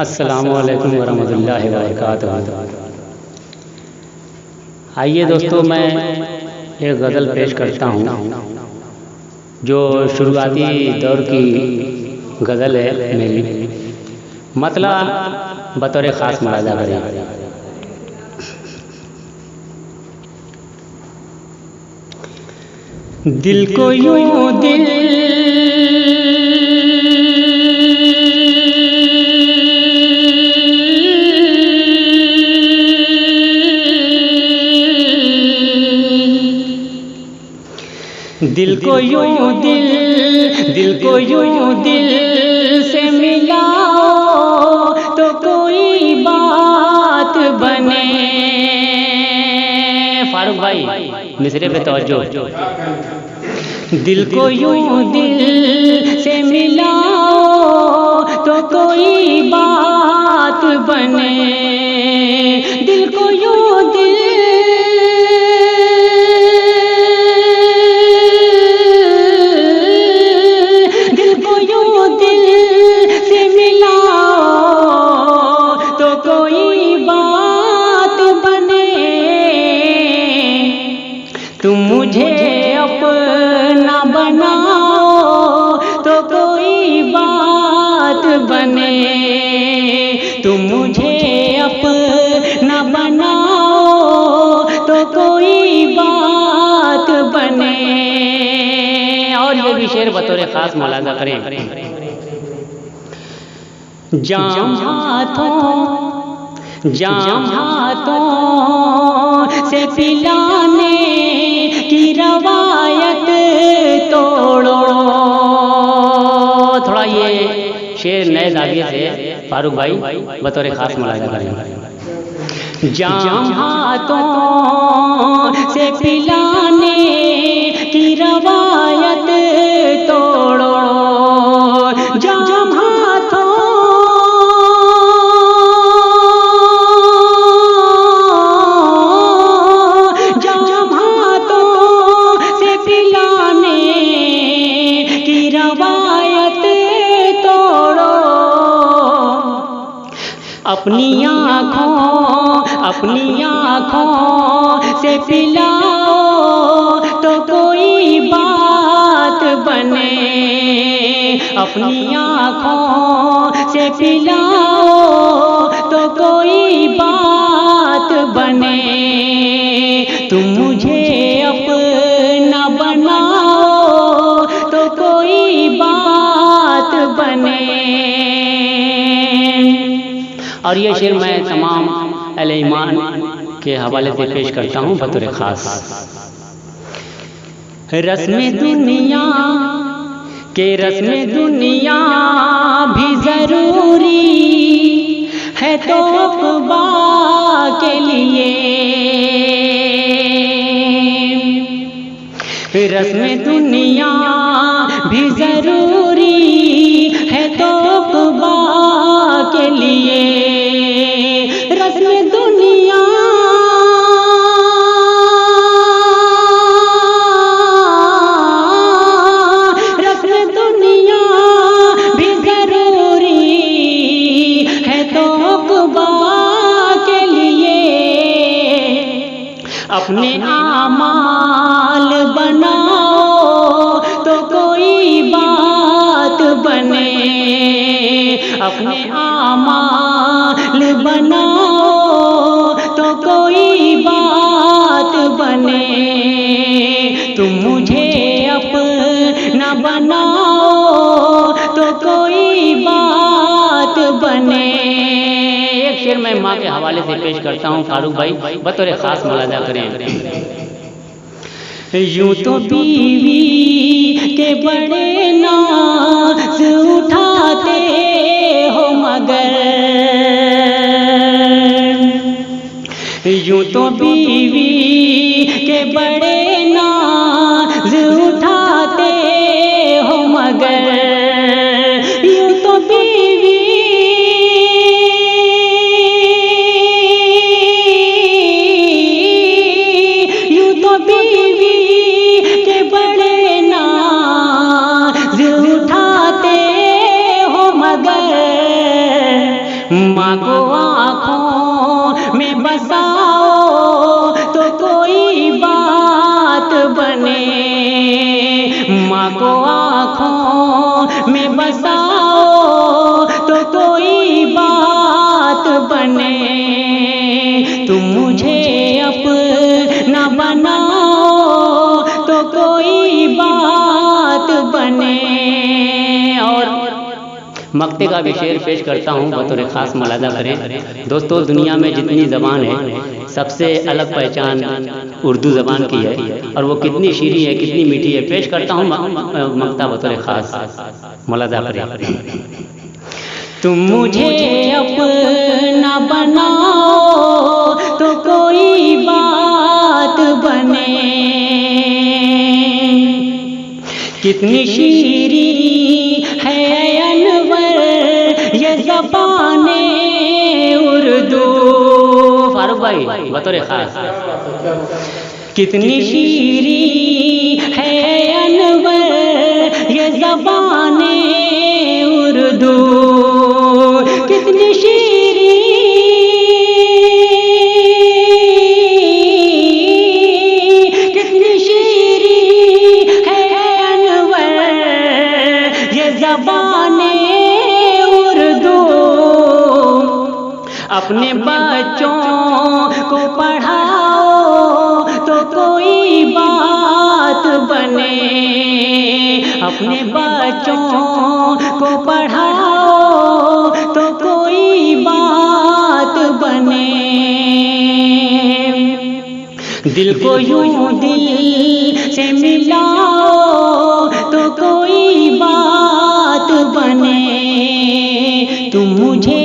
अस्सलामुअलैकुम वरहमतुल्लाहि वबरकातुहू। आइए दोस्तों, मैं एक गज़ल पेश करता हूँ जो शुरुआती दौर की गज़ल है मेरी, मतलब बतौर ख़ास मुलाज़ा करें। दिल को यूं दिल को यूं दिल से मिलाओ तो कोई बात बने। फारूक भाई मिसरे पे तवज्जो। दिल को यूं दिल से मिलाओ तो कोई बात बने। दिल को यूं तुम मुझे अपना बनाओ तो कोई बात बने। तुम मुझे अपना बनाओ तो कोई बात बने। और ये भी शेर बतौर खास मुलाज़ा करें। जाम हाथों से पिलाने की रवायत तोड़ो। थोड़ा ये शेर नए जाविये से फारूक भाई बतौर खास मुलाज़ा करें। जाम हाथों से पिलाने की रवायत तोड़ो। जाम अपनी आँखों से पिलाओ तो कोई बात बने। अपनी आँखों से पिलाओ तो कोई बात बने। तुम मुझे अपना बनाओ तो कोई बात बने। और ये शेर मैं तमाम अहले ईमान के हवाले से पेश करता हूँ बतौर खास। रस्म दुनिया भी जरूरी है तो अक़बा के लिए। रस्म दुनिया भी जरूरी है तो अक़बा के लिए। अपने आमाल बनाओ तो कोई बात बने। अपने आमाल बनाओ तो कोई बात बने। तुम मुझे अपना बनाओ तो कोई बात बने। एक शेर मैं माँ के हवाले से पेश करता हूँ फारूक भाई बतौर खास मुलाज़ा करें। यूं तो बीवी के बड़े नाज उठाते हो मगर। यूं तो बीवी के बड़े नाज उठाते हो मगर। यूं तो बीवी के बड़े नाज उठाते हो मगर। को आँखों में बसाओ तो कोई बात बने, तुम मुझे अपना बनाओ तो कोई बात बने। और मक्ते का भी शेर पेश करता हूँ, बतौर खास मुलाजा करें। दोस्तों, दुनिया में जितनी ज़बान है सबसे अलग पहचान उर्दू ज़बान की है, और वो कितनी शीरी है, कितनी मीठी है। पेश करता हूँ मक्ता बतौर खास मुलाजा करें। तुम मुझे अपना बनाओ तो कोई बात बने, कितनी शीरी है अनवर ये ज़बाने उर्दू। फारूक भाई बतौर खास, कितनी शीरी है अनवर ये ज़बाने उर्दू, कितनी शीरी, कितनी शीरी है अनवर ये ज़बाने उर्दू। अपने बच्चों को पढ़ाओ तो कोई बात बने, अपने बच्चों को पढ़ाओ तो कोई बात बने। दिल को यूं दिल से मिलाओ तो कोई बात बने, तुम मुझे